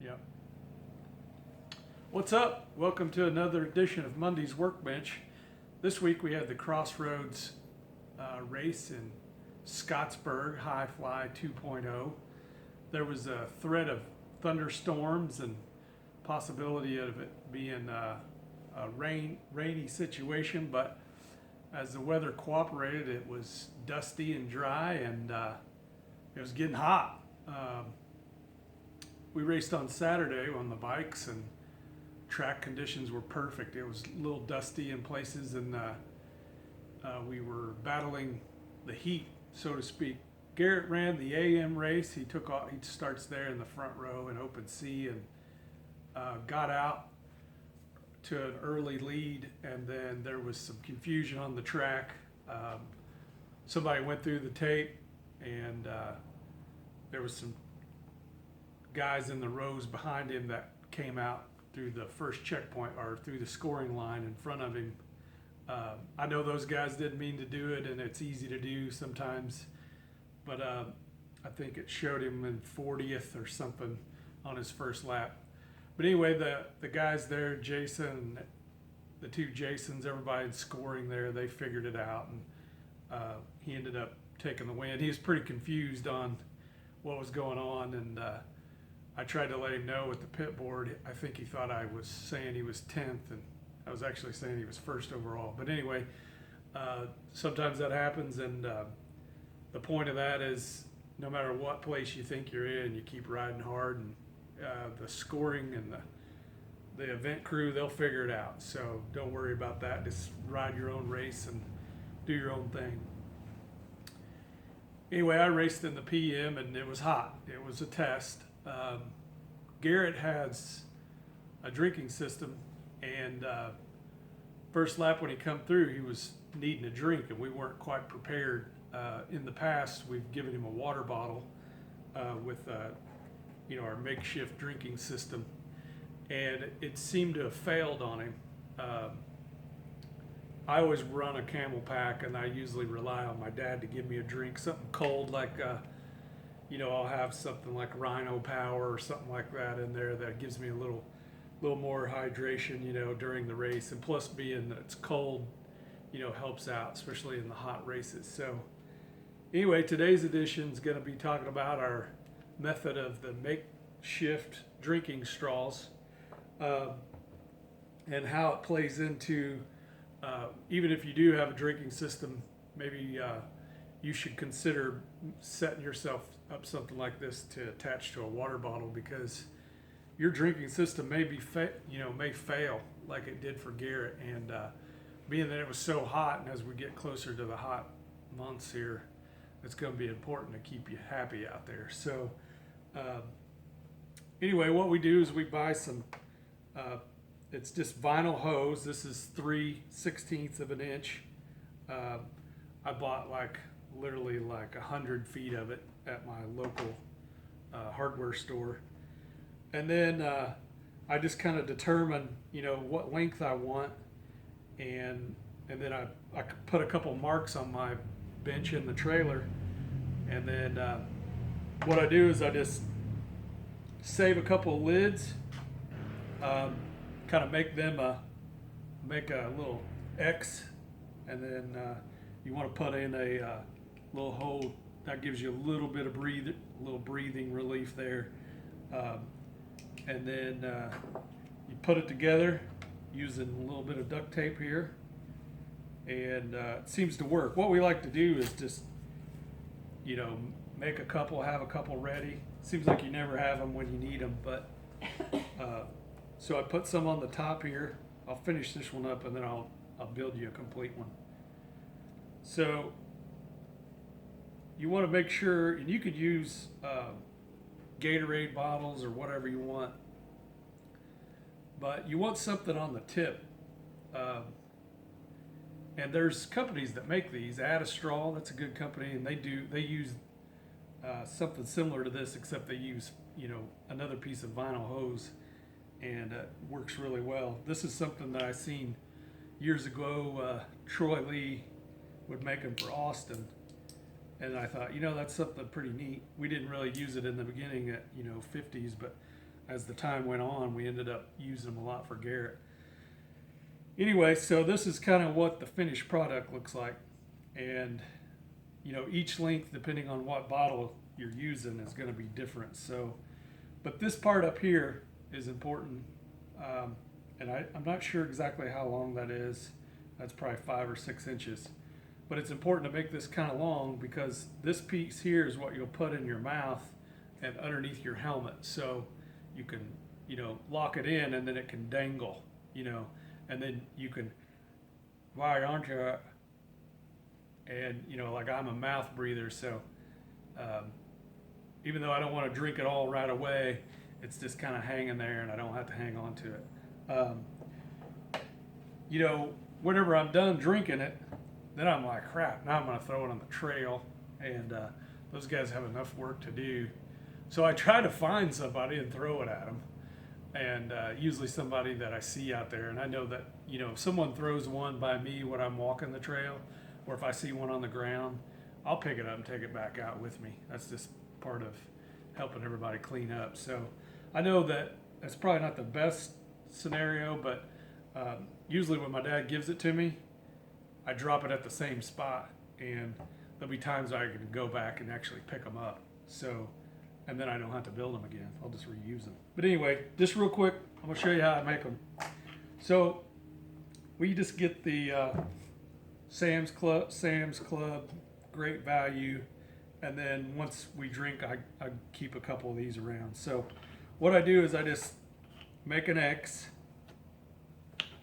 Yep. What's up? Welcome to another edition of Mundy's Workbench. This week we had the Crossroads race in Scottsburg, High Fly 2.0. There was a threat of thunderstorms and possibility of it being a rainy situation, but as the weather cooperated, it was dusty and dry, and it was getting hot. We raced on Saturday on the bikes, and track conditions were perfect. It was a little dusty in places, and we were battling the heat, so to speak. Garrett ran the AM race. He starts there in the front row in open C, and got out to an early lead, and then there was some confusion on the track. Somebody went through the tape, and there was some guys in the rows behind him that came out through the first checkpoint or through the scoring line in front of him. I know those guys didn't mean to do it, and it's easy to do sometimes, but I think it showed him in 40th or something on his first lap. But anyway, the guys there, Jason, the two Jasons, everybody scoring there, they figured it out, and he ended up taking the win. He was pretty confused on what was going on, and I tried to let him know with the pit board. I think he thought I was saying he was 10th, and I was actually saying he was first overall. But anyway, sometimes that happens, and the point of that is no matter what place you think you're in, you keep riding hard, and the scoring and the event crew, they'll figure it out. So don't worry about that. Just ride your own race and do your own thing. Anyway, I raced in the PM, and it was hot. It was a test. Garrett has a drinking system, and first lap when he come through, he was needing a drink, and we weren't quite prepared. In the past, we've given him a water bottle with our makeshift drinking system, and it seemed to have failed on him. I always run a Camel pack, and I usually rely on my dad to give me a drink, something cold like I'll have something like Rhino Power or something like that in there that gives me a little more hydration, during the race. And plus, being that it's cold, helps out, especially in the hot races. So anyway, today's edition is going to be talking about our method of the makeshift drinking straws, and how it plays into, even if you do have a drinking system, maybe you should consider setting yourself up something like this to attach to a water bottle, because your drinking system may fail like it did for Garrett. And being that it was so hot, and as we get closer to the hot months here, it's going to be important to keep you happy out there. So anyway, what we do is we buy some, it's just vinyl hose. This is 3/16 of an inch. I bought literally 100 feet of it at my local hardware store. And then I just kind of determine, what length I want. And then I put a couple marks on my bench in the trailer. And then what I do is I just save a couple of lids, kind of make a little X, and then you want to put in a little hole that gives you a little bit of breathing relief there, and then you put it together using a little bit of duct tape here, and it seems to work. What we like to do is just make a couple, have a couple ready. Seems like you never have them when you need them, but so I put some on the top here. I'll finish this one up, and then I'll build you a complete one. So you want to make sure, and you could use Gatorade bottles or whatever you want, but you want something on the tip. And there's companies that make these. Add a Straw, that's a good company, and they use something similar to this, except they use another piece of vinyl hose, and it works really well. This is something that I seen years ago. Troy Lee would make them for Austin, and I thought, that's something pretty neat. We didn't really use it in the beginning at 50s, but as the time went on, we ended up using them a lot for Garrett. Anyway, so this is kind of what the finished product looks like. And, you know, each length, depending on what bottle you're using, is going to be different. So, but this part up here is important. And I'm not sure exactly how long that is. That's probably 5 or 6 inches. But it's important to make this kind of long because this piece here is what you'll put in your mouth and underneath your helmet. So you can, you know, lock it in and then it can dangle, you know, and then you can wire onto it. And, you know, like I'm a mouth breather, so even though I don't want to drink it all right away, it's just kind of hanging there and I don't have to hang on to it. You know, whenever I'm done drinking it, then I'm like, crap, now I'm going to throw it on the trail. And those guys have enough work to do. So I try to find somebody and throw it at them. And usually somebody that I see out there. And I know that, you know, if someone throws one by me when I'm walking the trail, or if I see one on the ground, I'll pick it up and take it back out with me. That's just part of helping everybody clean up. So I know that that's probably not the best scenario, but usually when my dad gives it to me, I drop it at the same spot, and there'll be times I can go back and actually pick them up. So, and then I don't have to build them again. I'll just reuse them. But anyway, just real quick, I'm gonna show you how I make them. So we just get the Sam's Club, great value. And then once we drink, I keep a couple of these around. So what I do is I just make an X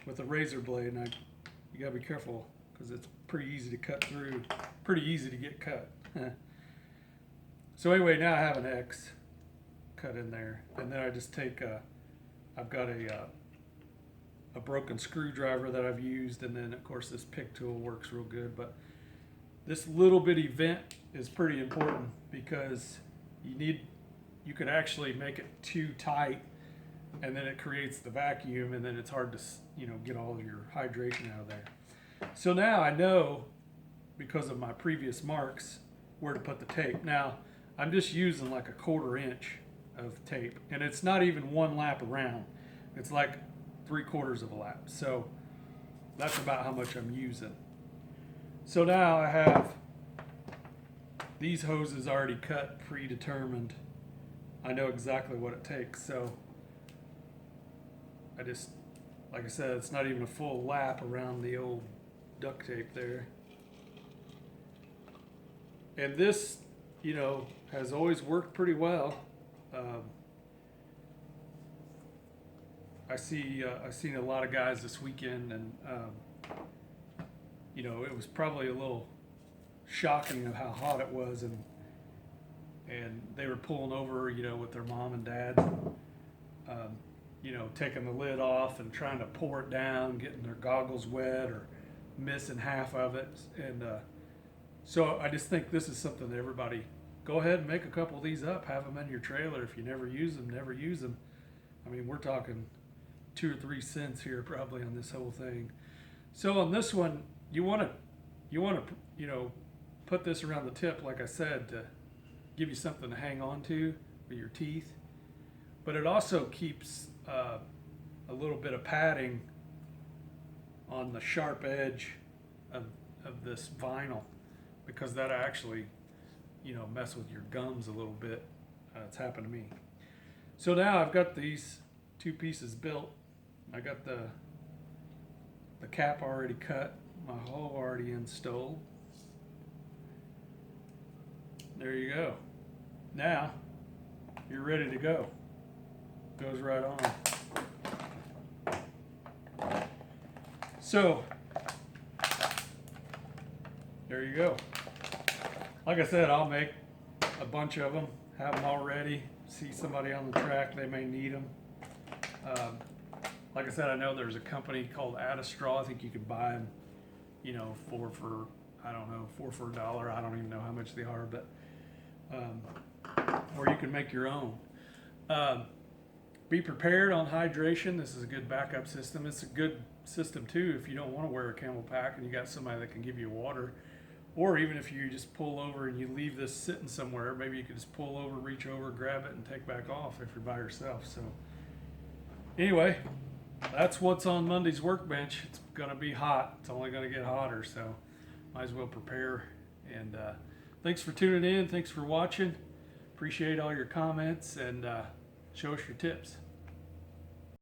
with a razor blade, and you gotta be careful because it's pretty easy to cut through, pretty easy to get cut. So anyway, now I have an X cut in there, and then I just take I've got a broken screwdriver that I've used, and then of course this pick tool works real good, but this little bitty vent is pretty important because you could actually make it too tight, and then it creates the vacuum, and then it's hard to, you know, get all of your hydration out of there. So now I know, because of my previous marks, where to put the tape. Now I'm just using like a 1/4 inch of tape, and it's not even one lap around. It's like 3/4 of a lap. So that's about how much I'm using. So now I have these hoses already cut, predetermined. I know exactly what it takes. So I just, like I said, it's not even a full lap around the old duct tape there. And this, you know, has always worked pretty well. I've seen a lot of guys this weekend, and you know, it was probably a little shocking of how hot it was, and they were pulling over, you know, with their mom and dad, you know, taking the lid off and trying to pour it down, getting their goggles wet or missing half of it. And so I just think this is something that everybody, go ahead and make a couple of these up, have them in your trailer. If you never use them, never use them. I mean, we're talking 2 or 3 cents here probably on this whole thing. So on this one, you want to, you know, put this around the tip, like I said, to give you something to hang on to with your teeth. But it also keeps a little bit of padding on the sharp edge of this vinyl, because that actually, you know, mess with your gums a little bit. It's happened to me. So now I've got these 2 pieces built. I got the cap already cut, my hole already installed. There you go. Now you're ready to go. Goes right on. So there you go. Like I said, I'll make a bunch of them, have them all ready. See somebody on the track, they may need them. Like I said, I know there's a company called Add a Straw. I think you could buy them, you know, for I don't know, 4 for $1. I don't even know how much they are, but or you can make your own. Be prepared on hydration. This is a good backup system. It's a good system too if you don't want to wear a camel pack and you got somebody that can give you water. Or even if you just pull over and you leave this sitting somewhere, maybe you could just pull over, reach over, grab it, and take back off if you're by yourself. So anyway, that's what's on Monday's workbench. It's gonna be hot. It's only gonna get hotter, so might as well prepare. And thanks for tuning in. Thanks for watching. Appreciate all your comments, and show us your tips.